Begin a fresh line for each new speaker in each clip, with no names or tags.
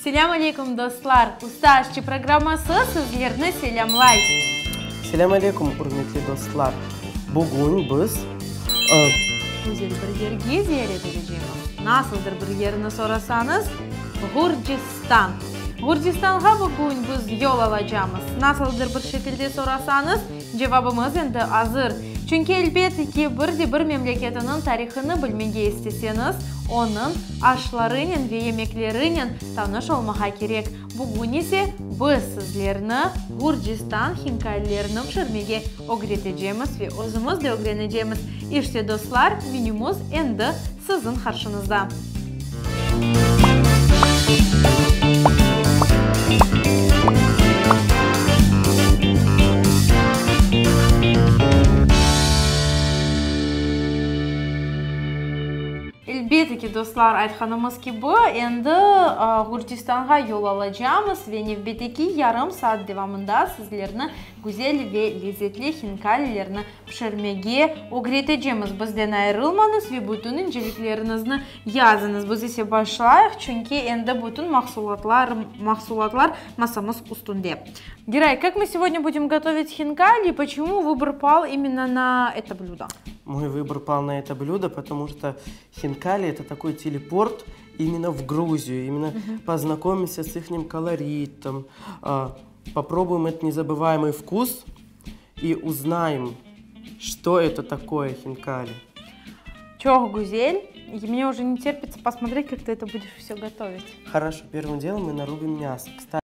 Selam aleyküm dostlar. Usta aşçı programması sizlerni selamlay.
Selam aleyküm hürmetli dostlar. Bugün biz
Güzel bir yerge ziyaret edeceğiz. Nasıldır bir yerini sorasanız, Gürcistan. Gürcistan'a bugün biz yol alacağız. Nasıldır bir şekilde sorasanız, cevabımız endi hazır. Çünkü elbette ki bir memleketinin tarihini bilmeye isteseniz, onun aşlarının ve yemeklerinin tanış olmaya gerek. Bugün ise biz sizlerine Gürcistan hikayelerini pişirmeye öğreteceğiz ve özümüz de öğreneceğiz. İşte dostlar, menümüz endi sizin karşınızda. Elbette ki dostlar, aytkanımız gibi endi Gürcistan'a yol alacağız ve elbette yarım saat devamında sizlerine güzel ve lezzetli hinkalilerini pişirmeye öğreteceğiz. Bizden ayrılmanız ve bütün inceliklerinizi yazınız. Biz ise başlayalım çünkü endi bütün mahsulatlar masamız üstünde. Герай, как мы сегодня будем готовить хинкали, почему выбор пал именно на это блюдо?
Мой выбор пал на это блюдо, потому что хинкали это такой телепорт именно в Грузию. Именно познакомимся с их колоритом, попробуем этот незабываемый вкус и узнаем, что это такое хинкали.
Çok güzel. И мне уже не терпится посмотреть, как ты это будешь все готовить.
Хорошо, первым делом мы нарубим мясо. Кстати,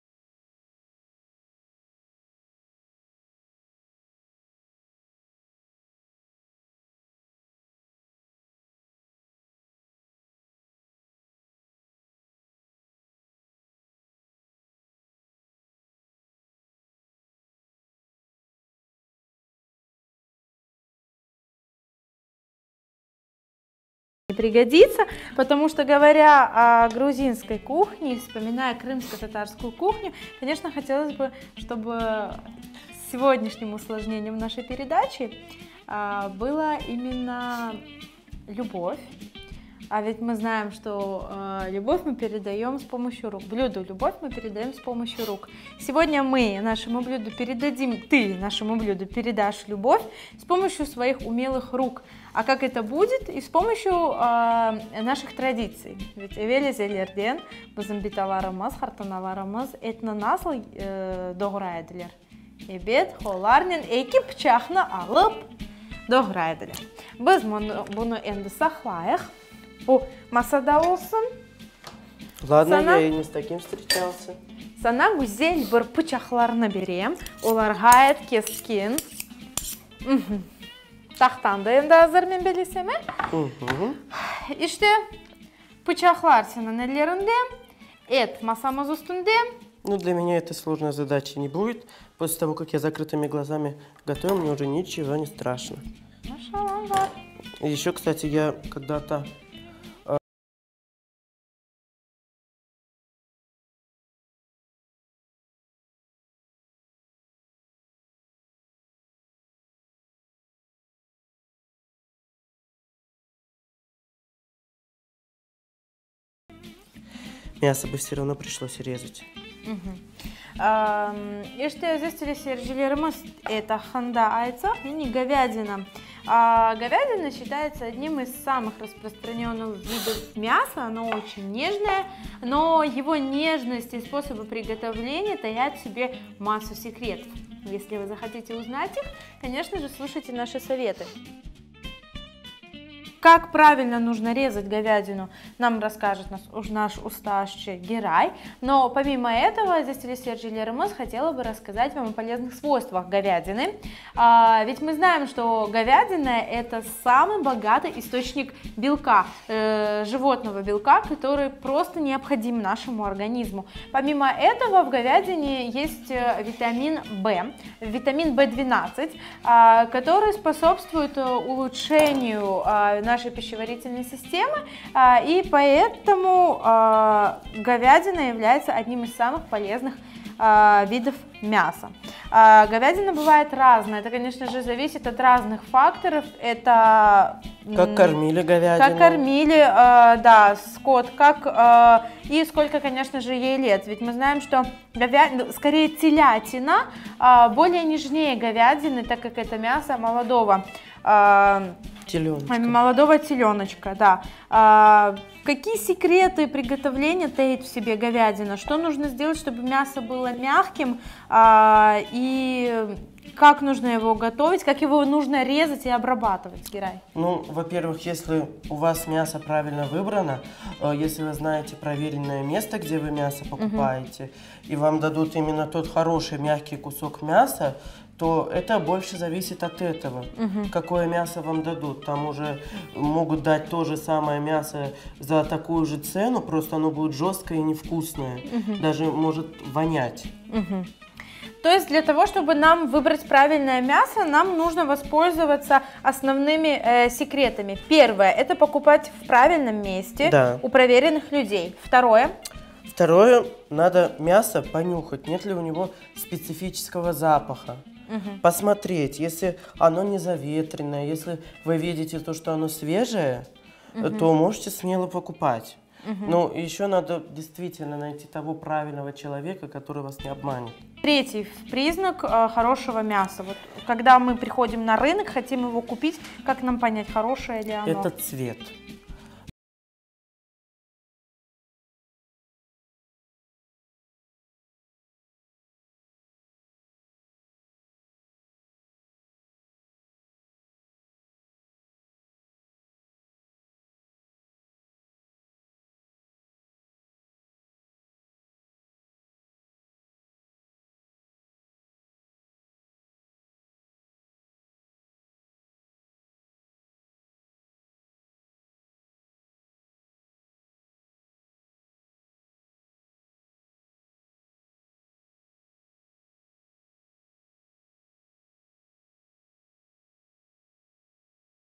пригодится, потому что, говоря о грузинской кухне, вспоминая крымско-татарскую кухню, конечно, хотелось бы, чтобы сегодняшним усложнением нашей передачи была именно любовь. А ведь мы знаем, что любовь мы передаем с помощью рук. Блюдо любовь мы передаем с помощью рук. Сегодня мы нашему блюду передадим, ты нашему блюду передашь любовь с помощью своих умелых рук. А как это будет? И с помощью наших традиций. Ведь эвели зелерден, bizim bitalarımız, hartanalarımız etni nasıl doğraydılar? Evet, onların iki bıçağını alıp doğraydılar. Biz bunu endi saklayıq. Bu masada olsun.
ладно, я и не с таким встречался.
Sana güzel bir bıçaklarını vereyim. Onlar gayet keskin. Taxtan da endi hazır men belesem. İşte bıçaklar senin ellerinde. Et masamız üstünde.
Ну, для меня это сложной задачи не будет. После того, как я закрытыми глазами готовлю, мне уже ничего не страшно.
Машалlah.
И еще, кстати, я когда-то мясо бы все равно пришлось резать.
İşte здесь сержилерimiz et hakkında айтсақ, yani говядина. Говядина считается одним из самых распространенных видов мяса, оно очень нежное, но его нежность и способы приготовления таят в себе массу секретов. Если вы захотите узнать их, конечно же, слушайте наши советы. Как правильно нужно резать говядину, нам расскажет наш уста-aşçı Герай. Но помимо этого, здесь Сержилерimiz хотела бы рассказать вам о полезных свойствах говядины. Ведь мы знаем, что говядина это самый богатый источник белка, животного белка, который просто необходим нашему организму. Помимо этого в говядине есть витамин В, витамин В12, который способствует улучшению нашей пищеварительной системы, и поэтому говядина является одним из самых полезных видов мяса. Говядина бывает разная, это, конечно же, зависит от разных факторов. Это
как кормили говядину.
Как кормили, да, скот, и сколько, конечно же, ей лет. Ведь мы знаем, что скорее телятина более нежнее говядины, так как это мясо молодого теленочка, да. Какие секреты приготовления таит в себе говядина? Что нужно сделать, чтобы мясо было мягким? И как нужно его готовить? Как его нужно резать и обрабатывать, Герай?
Ну, во-первых, если у вас мясо правильно выбрано, если вы знаете проверенное место, где вы мясо покупаете, и вам дадут именно тот хороший мягкий кусок мяса, то это больше зависит от этого, какое мясо вам дадут. Там уже могут дать то же самое мясо за такую же цену, просто оно будет жесткое и невкусное, даже может вонять.
То есть для того, чтобы нам выбрать правильное мясо, нам нужно воспользоваться основными секретами. Первое – это покупать в правильном месте, да, у проверенных людей. Второе
– надо мясо понюхать, нет ли у него специфического запаха. Посмотреть, если оно не заветренное, если вы видите то, что оно свежее, то можете смело покупать. Но еще надо действительно найти того правильного человека, который вас не обманет.
Третий признак хорошего мяса. Вот, когда мы приходим на рынок, хотим его купить, как нам понять, хорошее ли оно?
Это цвет.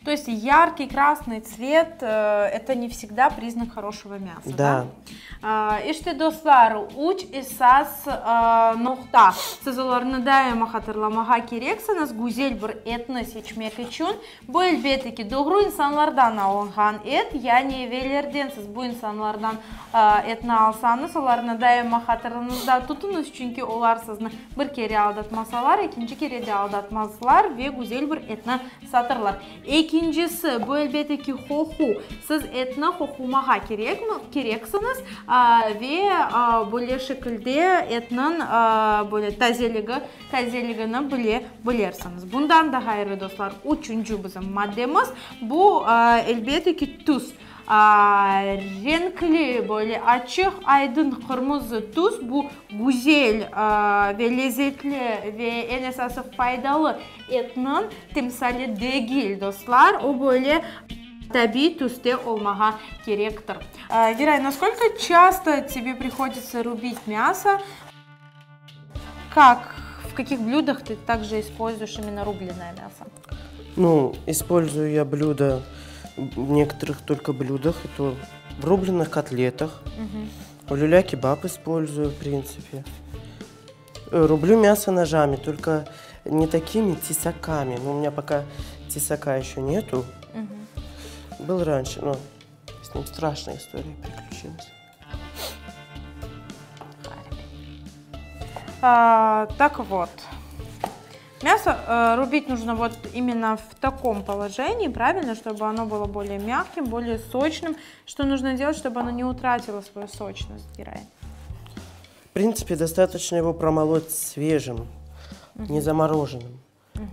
То есть яркий красный цвет это не всегда признак хорошего мяса.
Да.
İşte dostlar, uç esas nokta. Siz onlarını daima hatırlamağa gereksiniz. Güzel bir etni seçmek için bu elbette ki doğru insanlardan alınған et, yani evvelерден siz bu insanlardan etni alsanız, onlarını daima hatırınızda tutunuz, çünkü onlar sizni bir kere aldatmasalar, ikinci kere de aldatmazlar ve güzel bir etni satırlar. İkincisi, bu elbette ki hohu. Siz etni hohumağa gereksiniz ve böyle şekilde etnin böyle tazeligini bilirsiniz. Bundan da hayırlı dostlar, üçüncü bizim maddemiz bu elbette ki tuz. Renkli, böyle açık, aydın kırmızı tuz bu güzel ve lezzetli ve en esası faydalı etnin timsali değil dostlar. O böyle tabii tuzda olmağa gerektir. Герай, насколько часто тебе приходится рубить мясо? В каких блюдах ты также используешь именно рубленое мясо?
Ну, использую я блюда в некоторых только блюдах, и то в рубленых котлетах. В люля-кебаб использую, в принципе. Рублю мясо ножами, только не такими тесаками. Но у меня пока тесака еще нету. Был раньше, но с ним страшная история приключилась.
Так вот. Мясо рубить нужно вот именно в таком положении, правильно, чтобы оно было более мягким, более сочным. Что нужно делать, чтобы оно не утратило свою сочность, Герай?
В принципе, достаточно его промолоть свежим, не замороженным.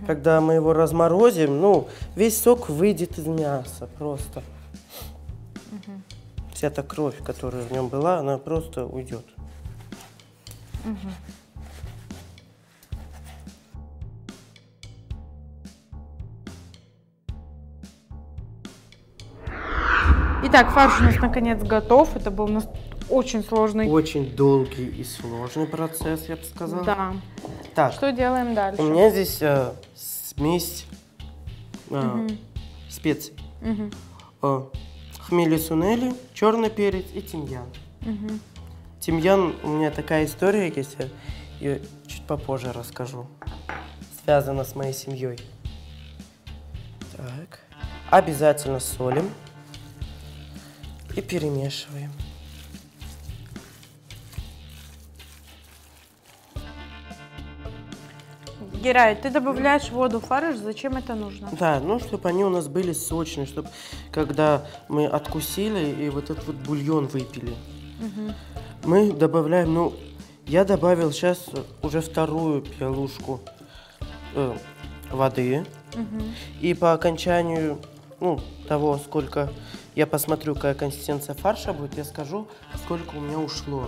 Когда мы его разморозим, ну, весь сок выйдет из мяса просто. Вся та кровь, которая в нем была, она просто уйдет.
Итак, фарш у нас наконец готов. Это был у нас очень сложный.
Очень долгий и сложный процесс, я бы сказала.
Да.
Так,
что делаем дальше?
У меня здесь смесь специй. Хмели-сунели, черный перец и тимьян. Тимьян, у меня такая история есть. и чуть попозже расскажу. Связано с моей семьей. Так. Обязательно солим и перемешиваем.
Герай, ты добавляешь воду в фарш, зачем это нужно?
Да, ну, чтобы они у нас были сочные, чтобы когда мы откусили и вот этот вот бульон выпили, мы добавляем, ну, я добавил сейчас уже вторую пиалушку воды. И по окончанию, ну, того, сколько я посмотрю, какая консистенция фарша будет, я скажу, сколько у меня ушло.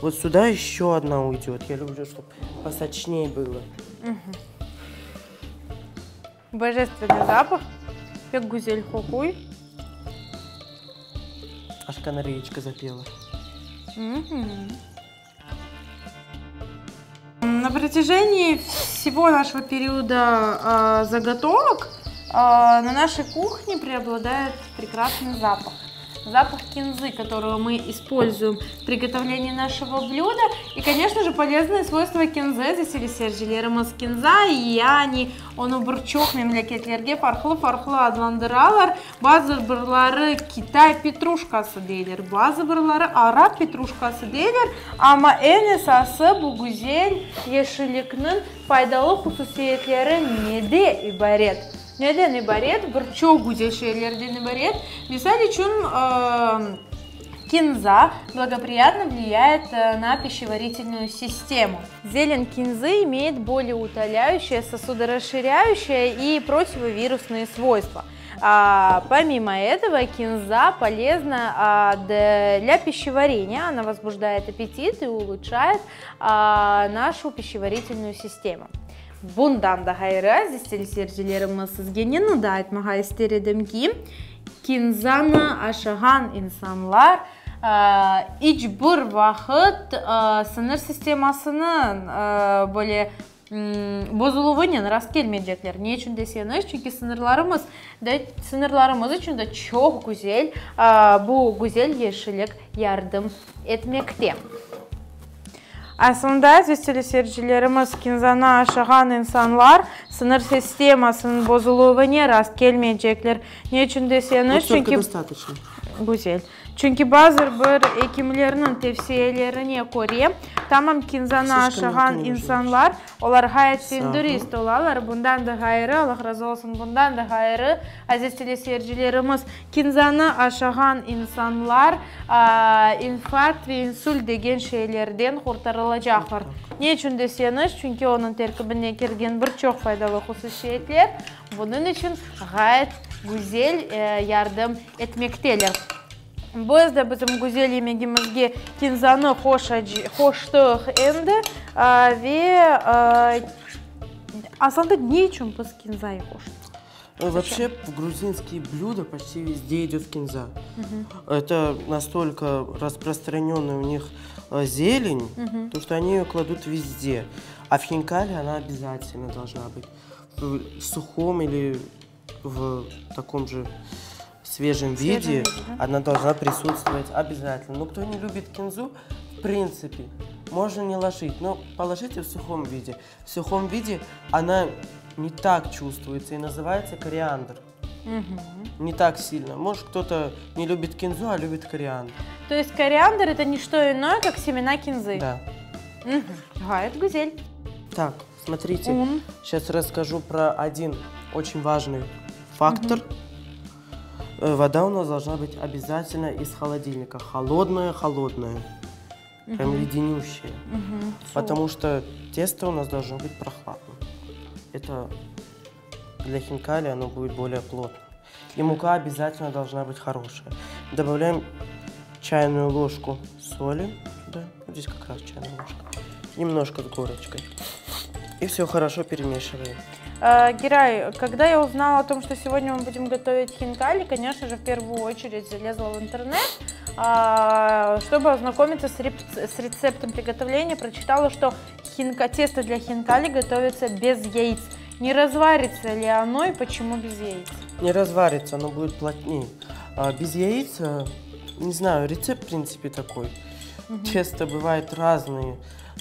Вот сюда еще одна уйдет. Я люблю, чтобы посочнее было.
Божественный запах. Как гузель хохуй.
Аж канареечка запела.
На протяжении всего нашего периода заготовок на нашей кухне преобладает прекрасный запах. Запах кинзы, которую мы используем в приготовлении нашего блюда. И, конечно же, полезные свойства кинзы. Здесь или сержилерimiz кинза, yani onu birçok memleketlerге farklı adlandırırlar. Bazı birleri Kitay petruşkası değildir, bazı birleri Arap petruşkası değildir. Ama en esası bu güzel yeşilliknin faydalı hususiyetleri neden ibaret? Neden ibaret? Birçok güzel şeylerden ibaret. Misal için кинза благоприятно влияет на пищеварительную систему. Зелень кинзы имеет болеутоляющее, сосудорасширяющее и противовирусные свойства. Помимо этого, кинза полезна для пищеварения, она возбуждает аппетит и улучшает нашу пищеварительную систему. Bundan da hayır, aziz seyircilerimiz, sizge neni de aytmağa isterim ki kinzanı aşıgan insanlar hiçbir vakit sinir sistemasının böyle bozulduğundan rast gelmeyecekler. Niye için deseniz? Çünkü sınırlarımız için de çok güzel bu güzel yeşillik yardım etmekte. Aslında aziz seyircilerimiz, kinzanı aşıgan insanlar sinir sistemasının bozulduğuna rast gelmeyecekler. Niçin deseniz? Çünkü güzel. Çünkü bazı bir hekimlerinin tavsiyelerine göre tamam kinzanı aşıgan insanlar onlar gayet dürüst olarlar. Bundan da gayrı, Allah razı olsun, bundan da gayrı aziz seyircilerimiz, kinzanı aşıgan insanlar infarkt ve insult degen şeylerden kurtarılacaklar. Niçin deseniz? Çünkü onun terkibine girgen birçok faydalı hususiyetler bunun için gayet güzel yardım etmektedir. Biz de bizim güzel yemeğimizge kinzanı hoştuk endi ve aslında niçin biz kinzayı hoştuk?
Вообще в грузинские блюда почти везде идет кинза. Это настолько распространенная у них зелень, то что они ее кладут везде. А в хинкали она обязательно должна быть в сухом или в таком же свежем виде, она должна присутствовать обязательно. Но кто не любит кинзу, в принципе, можно не ложить, но положите в сухом виде. В сухом виде она не так чувствуется и называется кориандр. Не так сильно. Может, кто-то не любит кинзу, а любит кориандр.
То есть кориандр это не что иное, как семена кинзы?
Да.
Гайд гузель.
Так, смотрите, сейчас расскажу про один очень важный фактор. Вода у нас должна быть обязательно из холодильника. Холодная, прям леденющая. Потому что тесто у нас должно быть прохладным. Это для хинкали оно будет более плотно. И мука обязательно должна быть хорошая. Добавляем чайную ложку соли. Да, вот здесь как раз чайная ложка. Немножко с горочкой. И все хорошо перемешиваем.
Герай, когда я узнала о том, что сегодня мы будем готовить хинкали, конечно же, в первую очередь залезла в интернет, чтобы ознакомиться с рецептом приготовления. Прочитала, что тесто для хинкали готовится без яиц. Не разварится ли оно и почему без яиц?
Не разварится, оно будет плотнее. Без яиц, не знаю, рецепт в принципе такой. Тесто бывает разные.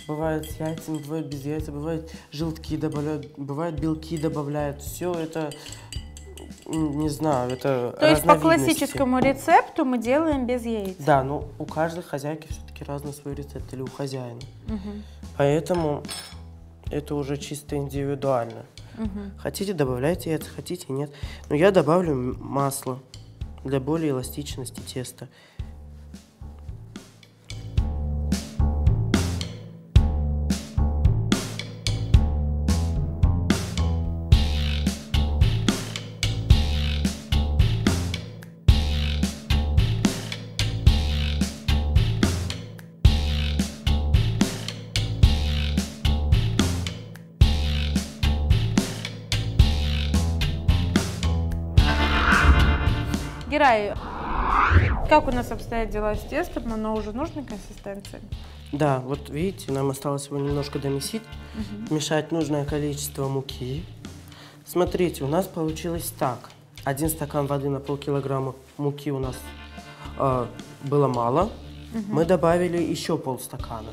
Бывает с яйцами, бывает без яйца, бывает желтки добавляют, бывает белки добавляют. Все это, не знаю, это
То есть по
разновидности.
классическому рецепту мы делаем без яиц?
Да, но у каждой хозяйки все-таки разный свой рецепт, или у хозяина.
Мгм.
Поэтому это уже чисто индивидуально.
Мгм.
Хотите, добавляйте яйца, хотите, нет. Но я добавлю масло для более эластичности теста.
Герай, как у нас обстоят дела с тестом? Оно уже нужной консистенции?
Да, вот видите, нам осталось его немножко домесить. Мешать нужное количество муки. Смотрите, у нас получилось так. 1 стакан воды на полкилограмма муки у нас было мало. Мы добавили еще полстакана.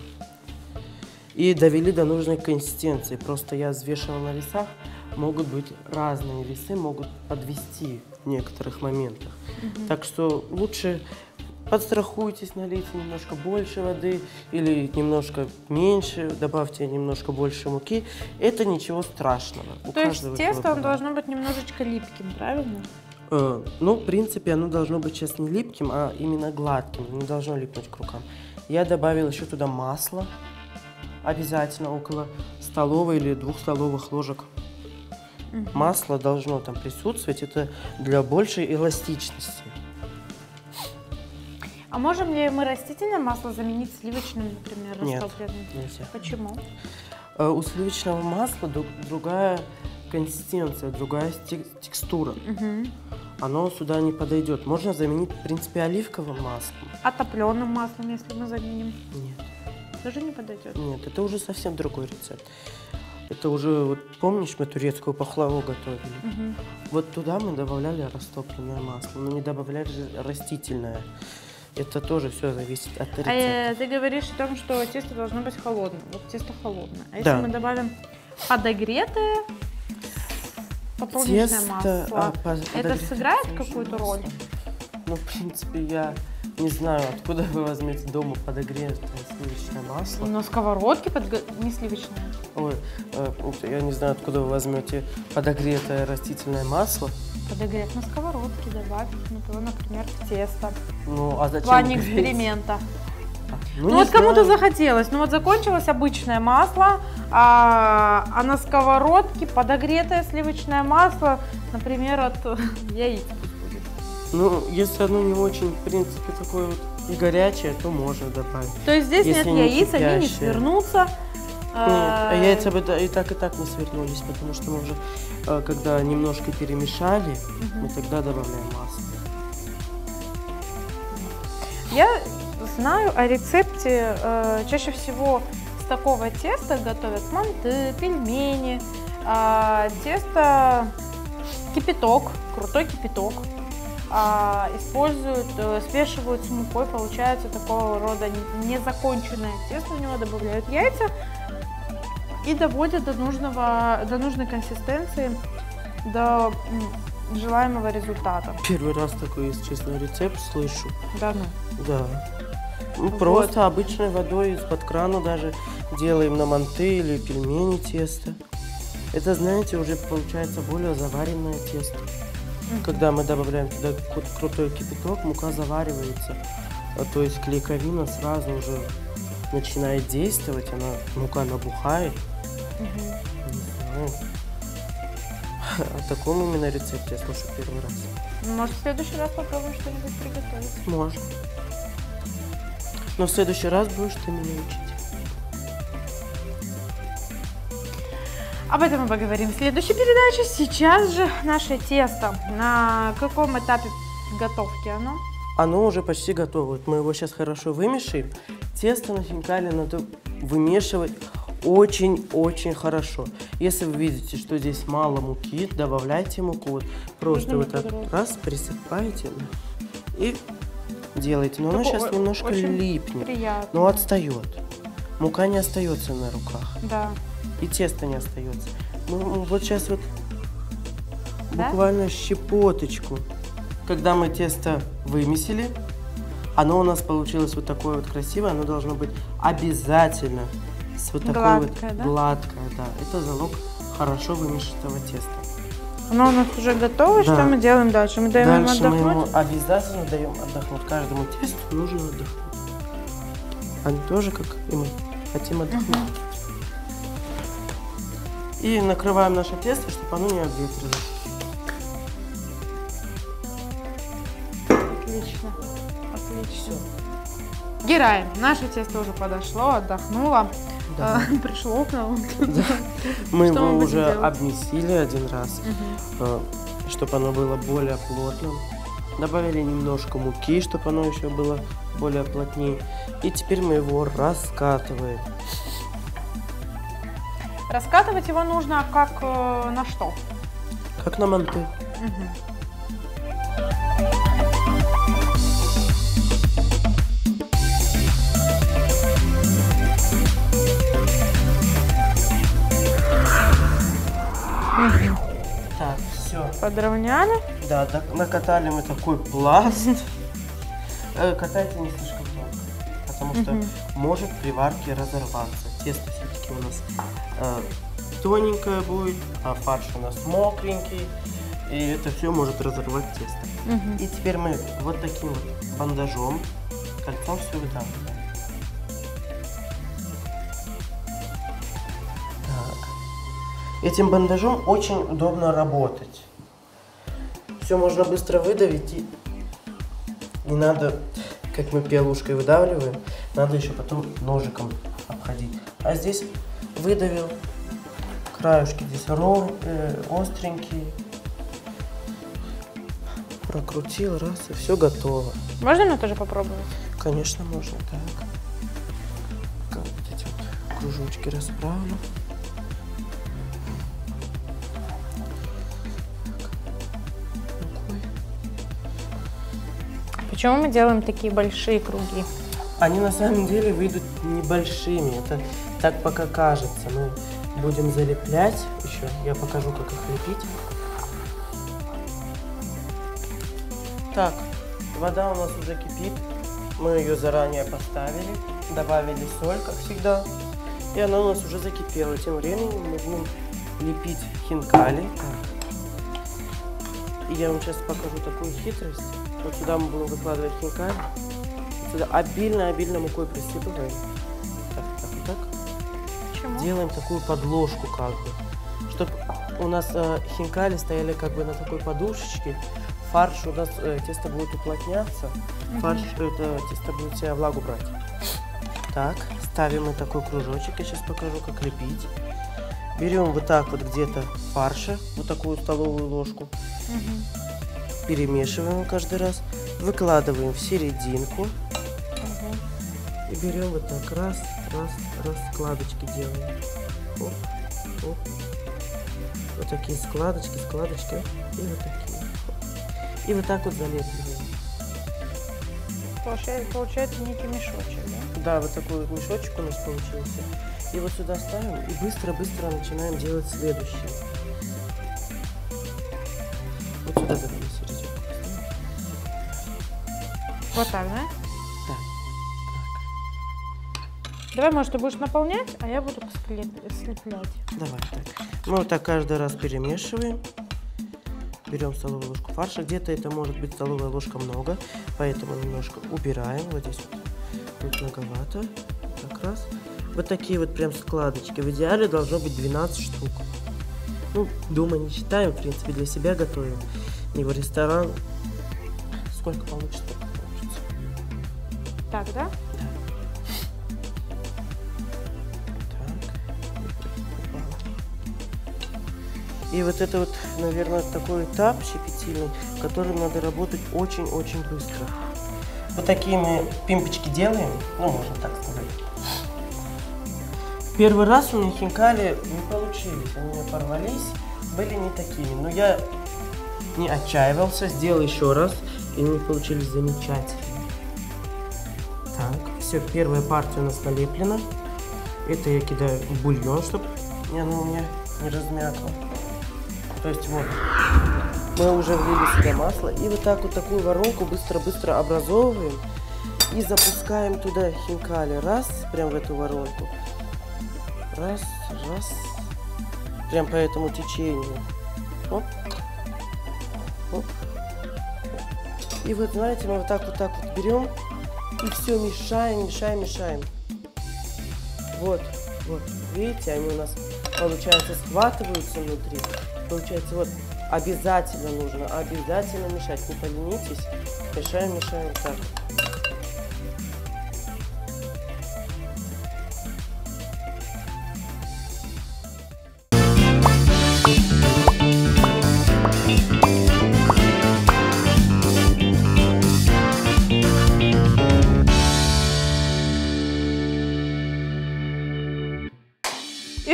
И довели до нужной консистенции. Просто я взвешивал на весах. Могут быть разные весы, могут подвести в некоторых моментах. Так что лучше подстрахуйтесь, налейте немножко больше воды или немножко меньше, добавьте немножко больше муки. Это ничего страшного.
То есть тесто должно быть немножечко липким, правильно?
Ну, в принципе, оно должно быть сейчас не липким, а именно гладким. Не должно липнуть к рукам. Я добавил еще туда масло. Обязательно около столовой или 2 столовых ложек. Масло должно там присутствовать. Это для большей эластичности.
А можем ли мы растительное масло заменить сливочным, например,
Нет,
растопленным?
нельзя.
Почему?
У сливочного масла другая консистенция, другая текстура. Оно сюда не подойдет. Можно заменить, в принципе, оливковым маслом.
А топленым маслом, если мы заменим?
Нет.
Тоже не подойдет?
Нет, это уже совсем другой рецепт. Это уже, вот помнишь, мы турецкую пахлаву готовили? Вот туда мы добавляли растопленное масло, но не добавляли растительное. Это тоже все зависит от рецепта.
Ты говоришь о том, что тесто должно быть холодным. Вот тесто холодное. А
Да.
если мы добавим подогретое подсолнечное масло, это сыграет какую-то роль?
Ну, в принципе, я не знаю, откуда вы возьмете дома подогретое сливочное масло.
На сковородке не сливочное.
Ой, я не знаю, откуда вы возьмете подогретое растительное масло.
Подогреть на сковородке, добавить, например, в тесто.
Ну, а
В
зачем
плане
греть?
эксперимента.
Ну,
Ну
не
вот кому-то
знаю.
захотелось. Ну вот закончилось обычное масло, а на сковородке подогретое сливочное масло, например, от яиц.
Ну, если оно не очень, в принципе, такое вот и горячее, то можно добавить.
То есть здесь
Если
нет
не
яиц, они не
кипящее.
свернутся.
Нет, а яйца бы и так не свернулись, потому что мы уже, когда немножко перемешали, мы тогда добавляем масло.
Я знаю о рецепте, чаще всего с такого теста готовят манты, пельмени, тесто кипяток, крутой кипяток. Используют, смешивают с мукой, получается такого рода незаконченное тесто, в него добавляют яйца и доводят до нужной консистенции, до желаемого результата.
Первый раз такой, если честно, рецепт слышу.
Да, ну.
Да. Ну,
Вот.
просто обычной водой из-под крана даже делаем на манты или пельмени тесто. Это, знаете, уже получается более заваренное тесто. Когда мы добавляем туда крутой кипяток, мука заваривается. То есть клейковина сразу уже начинает действовать, мука набухает. Не знаю. О таком именно рецепте я слышу первый раз.
Может, в следующий раз попробуем что-нибудь приготовить?
Можно. Но в следующий раз будешь ты меня учить.
Об этом мы поговорим в следующей передаче. Сейчас же наше тесто. На каком этапе готовки оно?
Оно уже почти готово. Вот мы его сейчас хорошо вымешаем. Тесто на хинкали надо вымешивать очень-очень хорошо. Если вы видите, что здесь мало муки, добавляйте муку. Вот просто вот так раз присыпаете и делаете. Но оно
Такое
сейчас немножко
очень
липнет.
приятно.
Но отстает. Мука не остается на руках.
Да.
И тесто не остается. Ну, вот сейчас вот
Да?
буквально щепоточку. Когда мы тесто вымесили, оно у нас получилось вот такое вот красивое. Оно должно быть обязательно с вот такой
Гладкое,
вот
да?
гладкое, да. Это залог хорошо вымешанного теста.
Оно у нас уже готово.
Да.
Что мы делаем дальше? Мы даем ему
Дальше мы
отдохнуть?
ему обязательно даем отдохнуть. Каждому тесту нужно отдохнуть. Они тоже, как и мы, хотим отдохнуть. И накрываем наше тесто, чтобы оно не обветрилось.
Отлично. Отлично. Герай, наше тесто уже подошло, отдохнуло.
Да.
Пришло к нам.
Мы
Что
его
мы будем
уже
делать?
обмесили один раз, чтобы оно было более плотным. Добавили немножко муки, чтобы оно еще было более плотнее. И теперь мы его раскатываем.
Раскатывать его нужно как на что?
Как на манты. Так, все.
Подровняли.
Да, накатали мы такой пласт. Катайте не слишком тонко, потому что может при варке разорваться. Тесто все-таки у нас тоненькое будет, а фарш у нас мокренький. И это все может разорвать тесто. И теперь мы вот таким вот бандажом, кольцом все вытаскиваем. Этим бандажом очень удобно работать. Все можно быстро выдавить, и не надо, как мы пиалушкой выдавливаем, надо еще потом ножиком обходить. А здесь выдавил, краюшки здесь остренькие, прокрутил, раз, и все готово.
Можно мне тоже попробовать?
Конечно, можно так. Вот эти вот кружочки расправлю.
Почему мы делаем такие большие круги?
Они на самом деле выйдут небольшими. Это так пока кажется. Мы будем залеплять еще. Я покажу, как их лепить. Так, вода у нас уже кипит. Мы ее заранее поставили. Добавили соль, как всегда. И она у нас уже закипела. Тем временем мы будем лепить хинкали. И я вам сейчас покажу такую хитрость. Вот сюда мы будем выкладывать хинкали. Сюда обильно мукой присыпываем. Так.
Почему?
Делаем такую подложку как бы. Чтобы у нас хинкали стояли как бы на такой подушечке. Фарш у нас, тесто будет уплотняться. Фарш, это тесто будет себя влагу брать. Так, ставим мы такой кружочек. Я сейчас покажу, как лепить. Берем вот так вот где-то фарша, вот такую столовую ложку. Перемешиваем каждый раз, выкладываем в серединку и берем вот так раз, складочки делаем. Оп, оп. Вот такие складочки, и вот такие. И вот так вот залепливаем.
Получается некий мешочек, да?
Да, вот такой вот мешочек у нас получился. И вот сюда ставим и быстро начинаем делать следующее. Вот сюда задаем серединку.
Вот так, да?
Да.
Давай, может, ты будешь наполнять, а я буду слеплять.
Давай так. Мы вот так каждый раз перемешиваем. Берем столовую ложку фарша. Где-то это может быть столовая ложка много, поэтому немножко убираем. Вот здесь вот будет многовато. Так раз. Вот такие вот прям складочки. В идеале должно быть 12 штук. Ну, дома не считаем, в принципе, для себя готовим. И в ресторан. Сколько получится, так получится.
Так, да?
Да. И вот это вот, наверное, такой этап щепетильный, которым надо работать очень-очень быстро. Вот такие мы пимпочки делаем, ну, можно так сказать. Первый раз у меня хинкали не получились, они у меня порвались, были не такими. Но я не отчаивался, сделал еще раз, и они получились замечательные. Все, первая партия у нас налеплена. Это я кидаю в бульон, чтобы оно у меня не размякло. То есть вот, мы уже влили сюда масло. И вот так вот такую воронку быстро-быстро образовываем. И запускаем туда хинкали. Раз, прям в эту воронку. Раз, раз. Прям по этому течению. Оп. Оп. И вот, знаете, мы вот так вот берем. И все мешаем, мешаем, мешаем. Вот, вот. Видите, они у нас, получается, схватываются внутри. Получается, вот, обязательно нужно, обязательно мешать. Не поленитесь. Мешаем, мешаем. Так.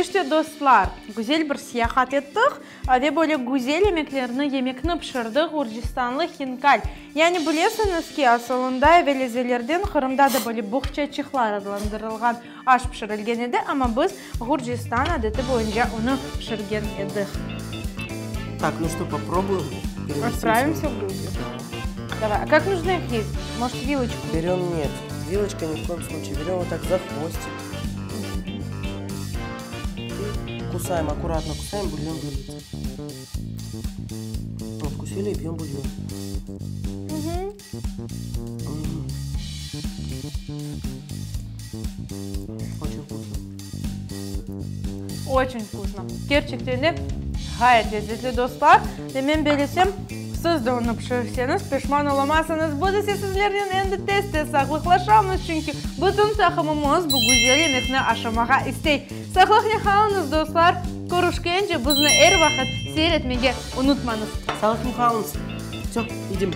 İşte dostlar, güzel bir seyahat ettik ve böyle güzel yemeklerini pişirdik. Gürcistanlı hinkal. Yani bilirsiniz ki aslında evvelizlerden Kırım'da da böyle bohçacıklar adlandırılgan aş pişirilgen idi ama biz Gürcistan adeti boyunca onu pişirgen edik.
Так, ну что, попробуем?
Отправимся в Грузию. Давай, а как нужно их есть? Может, вилочку?
Берем, нет, вилочка ни в коем случае. Берем вот так за хвостик. Кусаем, аккуратно кусаем, бульон выльется. Вот, вкусили и пьем бульон. Очень вкусно.
Очень вкусно. Gerçekten de gayet lezzetli dostlar. Demin belirtsem, siz de onu pişirirseniz pişman olamazsınız. Bu da sizlerden endi test sağlıklaşamız çünkü bütün takımımız bu güzel yemekni aşamağa istey. Sağlıklı kalınız dostlar. Görüşkence bizni her vakit seyretmege unutmanız.
Sağlıklı kalınız. Все, идем.